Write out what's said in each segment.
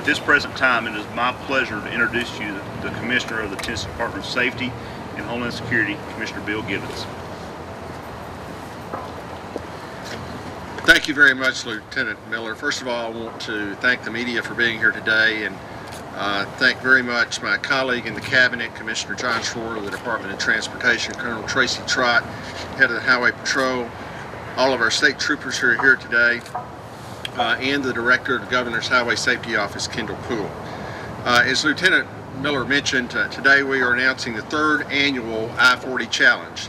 this present time, it is my pleasure to introduce you to the Commissioner of the Tennessee Department of Safety and Homeland Security, Commissioner Bill Gibbons. Thank you very much, Lieutenant Miller. First of all, I want to thank the media for being here today, and thank very much my colleague in the Cabinet, Commissioner John Schroer of the Department of Transportation, Colonel Tracy Trott, head of the Highway Patrol, all of our state troopers who are here today, and the Director of the Governor's Highway Safety Office, Kendall Poole. As Lieutenant Miller mentioned, today we are announcing the third annual I-40 Challenge.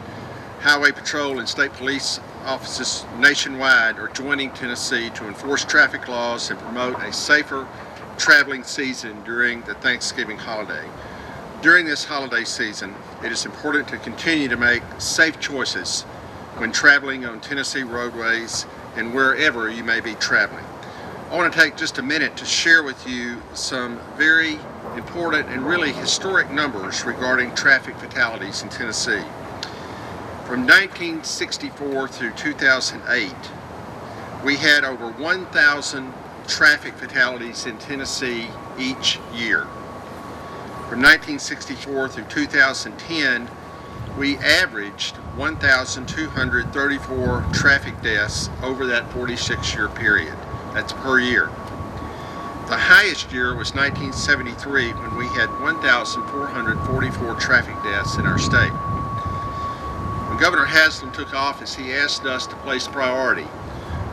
Highway Patrol and state police offices nationwide are joining Tennessee to enforce traffic laws and promote a safer traveling season during the Thanksgiving holiday. During this holiday season, it is important to continue to make safe choices when traveling on Tennessee roadways and wherever you may be traveling. I want to take just a minute to share with you some very important and really historic numbers regarding traffic fatalities in Tennessee. From 1964 through 2008, we had over 1,000 traffic fatalities in Tennessee each year. From 1964 through 2010, we averaged 1,234 traffic deaths over that 46-year period. That's per year. The highest year was 1973, when we had 1,444 traffic deaths in our state. When Governor Haslam took office, he asked us to place priority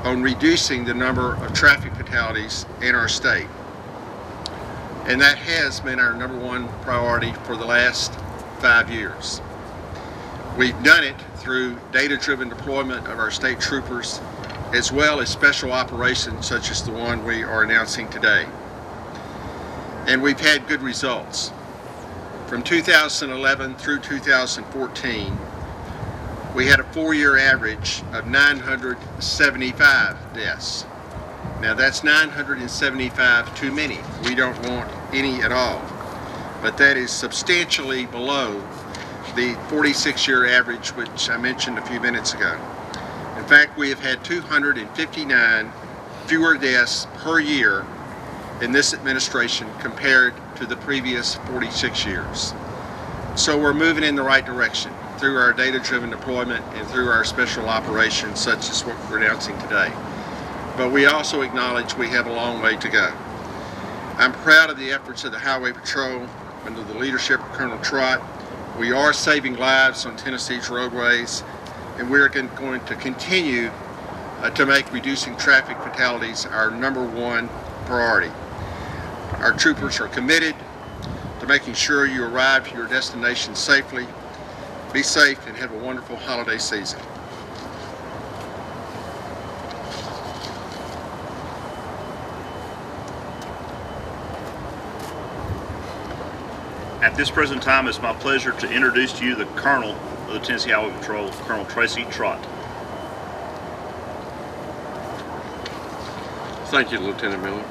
on reducing the number of traffic fatalities in our state. And that has been our number one priority for the last 5 years. We've done it through data-driven deployment of our state troopers, as well as special operations such as the one we are announcing today. And we've had good results. From 2011 through 2014, we had a 4-year average of 975 deaths. Now that's 975 too many. We don't want any at all. But that is substantially below the 46-year average, which I mentioned a few minutes ago. In fact, we have had 259 fewer deaths per year in this administration compared to the previous 46 years. So we're moving in the right direction through our data-driven deployment and through our special operations such as what we're announcing today. But we also acknowledge we have a long way to go. I'm proud of the efforts of the Highway Patrol under the leadership of Colonel Trott. We are saving lives on Tennessee's roadways, and we're going to continue to make reducing traffic fatalities our number one priority. Our troopers are committed to making sure you arrive to your destination safely. Be safe and have a wonderful holiday season. At this present time, it's my pleasure to introduce to you the Colonel of the Tennessee Highway Patrol, Colonel Tracy Trott. Thank you, Lieutenant Miller.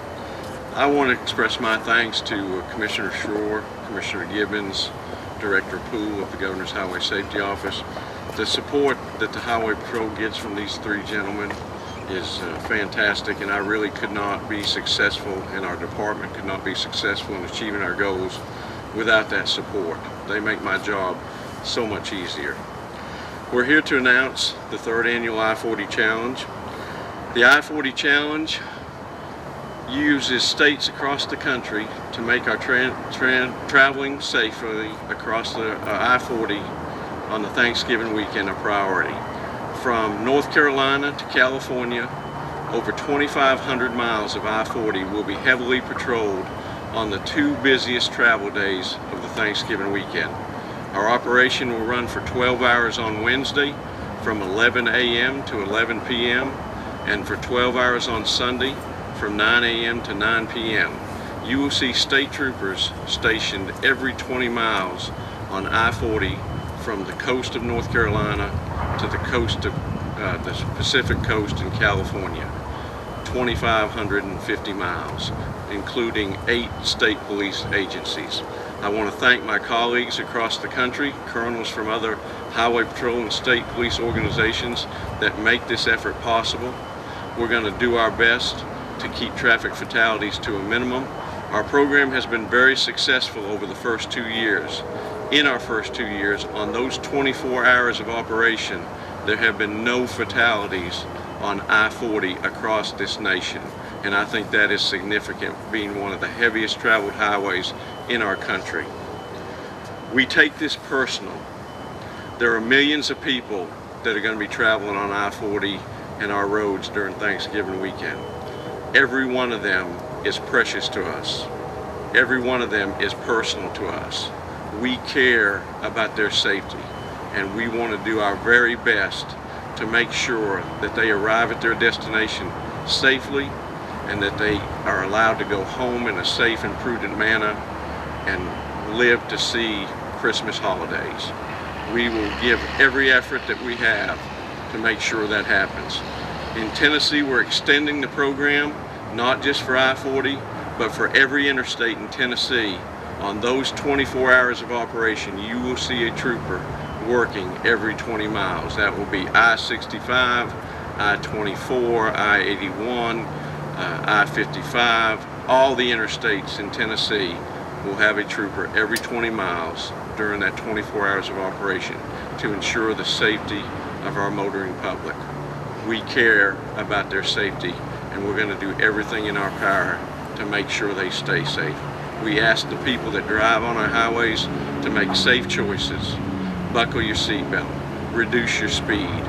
I want to express my thanks to Commissioner Schroer, Commissioner Gibbons, Director Poole of the Governor's Highway Safety Office. The support that the Highway Patrol gets from these three gentlemen is fantastic, and I really could not be successful, and our department could not be successful in achieving our goals without that support. They make my job so much easier. We're here to announce the third annual I-40 Challenge. The I-40 Challenge uses states across the country to make our traveling safely across the I-40 on the Thanksgiving weekend a priority. From North Carolina to California, over 2,500 miles of I-40 will be heavily patrolled on the 2 busiest travel days of the Thanksgiving weekend. Our operation will run for 12 hours on Wednesday from 11 a.m. to 11 p.m. and for 12 hours on Sunday from 9 a.m. to 9 p.m. You will see state troopers stationed every 20 miles on I-40 from the coast of North Carolina to the coast of the Pacific coast in California. 2,550 miles, including 8 state police agencies. I want to thank my colleagues across the country, colonels from other Highway Patrol and state police organizations that make this effort possible. We're going to do our best to keep traffic fatalities to a minimum. Our program has been very successful over the first 2 years. In our first 2 years, on those 24 hours of operation, there have been no fatalities on I-40 across this nation. And I think that is significant, being one of the heaviest traveled highways in our country. We take this personal. There are millions of people that are going to be traveling on I-40 and our roads during Thanksgiving weekend. Every one of them is precious to us. Every one of them is personal to us. We care about their safety, and we want to do our very best to make sure that they arrive at their destination safely and that they are allowed to go home in a safe and prudent manner and live to see Christmas holidays. We will give every effort that we have to make sure that happens. In Tennessee, we're extending the program, not just for I-40, but for every interstate in Tennessee. On those 24 hours of operation, you will see a trooper working every 20 miles. That will be I-65, I-24, I-81, I-55. All the interstates in Tennessee will have a trooper every 20 miles during that 24 hours of operation to ensure the safety of our motoring public. We care about their safety, and we're going to do everything in our power to make sure they stay safe. We ask the people that drive on our highways to make safe choices. Buckle your seatbelt, reduce your speed.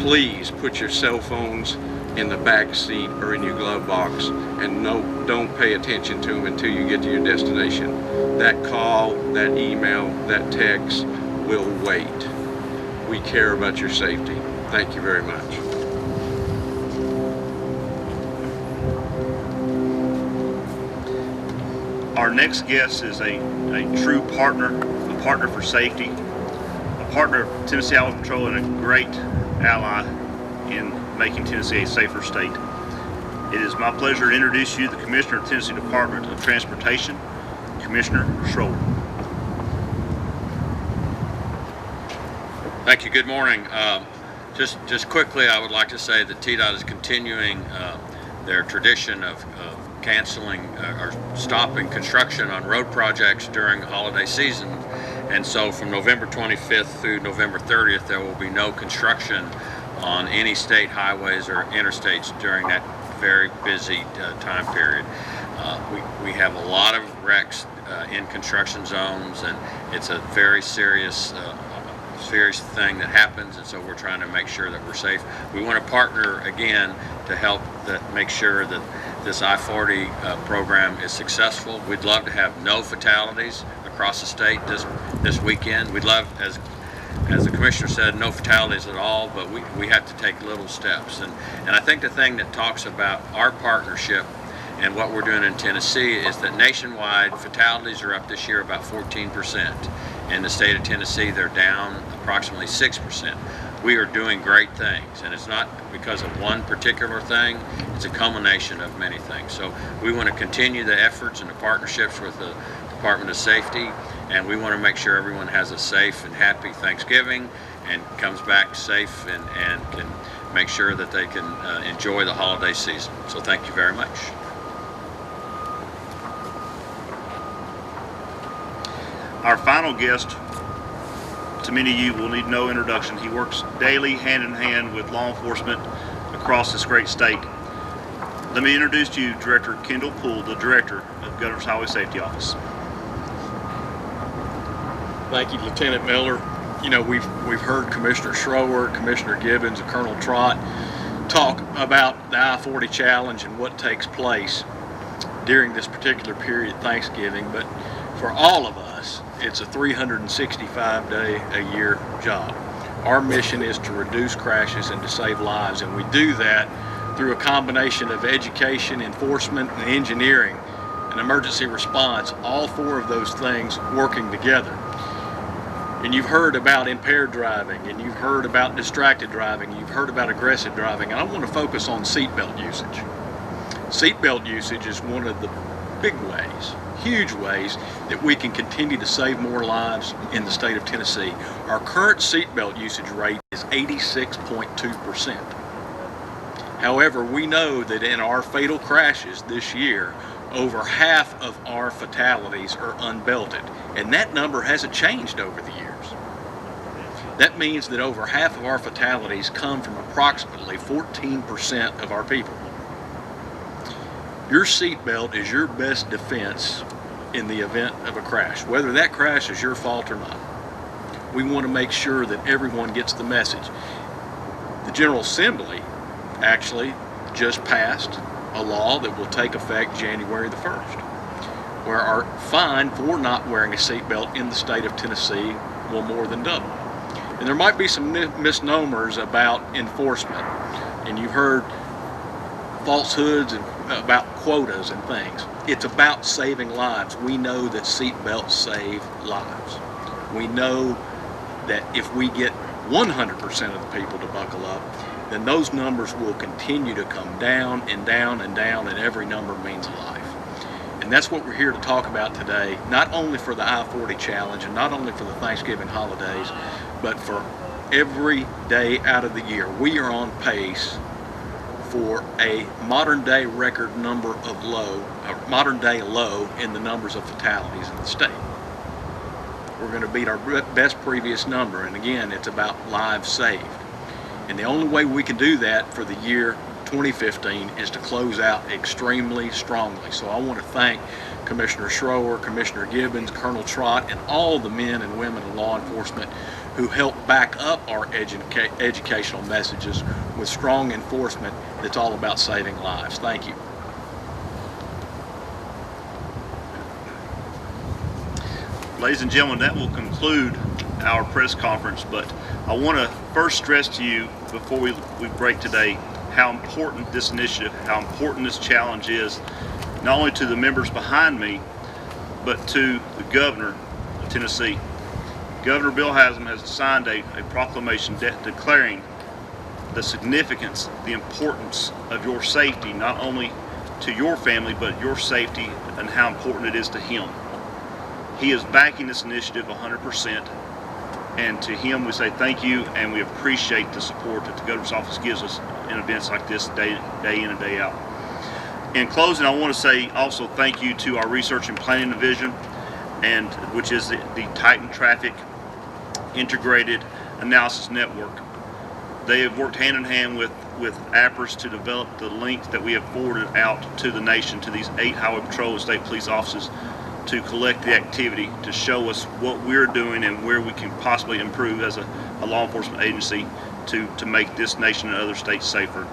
Please put your cell phones in the back seat or in your glove box, and don't pay attention to them until you get to your destination. That call, that email, that text will wait. We care about your safety. Thank you very much. Our next guest is a true partner, a partner for safety, a partner of Tennessee Highway Patrol, and a great ally in making Tennessee a safer state. It is my pleasure to introduce you to the Commissioner of the Tennessee Department of Transportation, Commissioner Schroeder. Thank you. Good morning. Just quickly, I would like to say that TDOT is continuing their tradition of canceling or stopping construction on road projects during the holiday season. And so from November 25th through November 30th, there will be no construction on any state highways or interstates during that very busy time period. We have a lot of wrecks in construction zones, and it's a very serious thing that happens, and so we're trying to make sure that we're safe. We want to partner again to help make sure that this I-40 program is successful. We'd love to have no fatalities across the state this weekend. We'd love, as the Commissioner said, no fatalities at all, but we have to take little steps. And I think the thing that talks about our partnership and what we're doing in Tennessee is that nationwide fatalities are up this year about 14%. In the state of Tennessee, they're down approximately 6%. We are doing great things, and it's not because of one particular thing, it's a culmination of many things. So we want to continue the efforts and the partnerships with the Department of Safety, and we want to make sure everyone has a safe and happy Thanksgiving and comes back safe and can make sure that they can enjoy the holiday season. So thank you very much. Our final guest, to many of you, will need no introduction. He works daily hand in hand with law enforcement across this great state. Let me introduce to you Director Kendall Poole, the Director of Governor's Highway Safety Office. Thank you, Lieutenant Miller. You know, we've heard Commissioner Schroeder, Commissioner Gibbons, and Colonel Trott talk about the I-40 challenge and what takes place during this particular period, Thanksgiving, but for all of us, it's a 365-day-a-year job. Our mission is to reduce crashes and to save lives, and we do that through a combination of education, enforcement, and engineering, and emergency response, all four of those things working together. And you've heard about impaired driving, and you've heard about distracted driving, you've heard about aggressive driving, and I want to focus on seatbelt usage. Seatbelt usage is one of the big ways, huge ways, that we can continue to save more lives in the state of Tennessee. Our current seatbelt usage rate is 86.2%. However, we know that in our fatal crashes this year, over half of our fatalities are unbelted, and that number hasn't changed over the years. That means that over half of our fatalities come from approximately 14% of our people. Your seatbelt is your best defense in the event of a crash, whether that crash is your fault or not. We want to make sure that everyone gets the message. The General Assembly actually just passed a law that will take effect January the 1st, where our fine for not wearing a seatbelt in the state of Tennessee will more than double. And there might be some misnomers about enforcement, and you've heard falsehoods about quotas and things. It's about saving lives. We know that seatbelts save lives. We know that if we get 100% of the people to buckle up, then those numbers will continue to come down and down and down, and every number means a life. And that's what we're here to talk about today, not only for the I-40 challenge and not only for the Thanksgiving holidays, but for every day out of the year. We are on pace for a modern day record number of modern day low in the numbers of fatalities in the state. We're going to beat our best previous number, and again, it's about lives saved. And the only way we can do that for the year 2015 is to close out extremely strongly. So I want to thank Commissioner Schroer, Commissioner Gibbons, Colonel Trott, and all the men and women in law enforcement who help back up our educational messages with strong enforcement that's all about saving lives. Thank you. Ladies and gentlemen, that will conclude our press conference, but I want to first stress to you before we break today how important this initiative, how important this challenge is, not only to the members behind me, but to the governor of Tennessee. Governor Bill Haslam has signed a proclamation declaring the significance, the importance of your safety, not only to your family, but your safety and how important it is to him. He is backing this initiative 100%, and to him we say thank you, and we appreciate the support that the governor's office gives us in events like this day in and day out. In closing, I want to say also thank you to our Research and Planning Division, which is the Titan Traffic Integrated Analysis Network. They have worked hand in hand with APRS to develop the link that we have forwarded out to the nation, to these 8 Highway Patrol and State Police offices, to collect the activity, to show us what we're doing and where we can possibly improve as a law enforcement agency to make this nation and other states safer.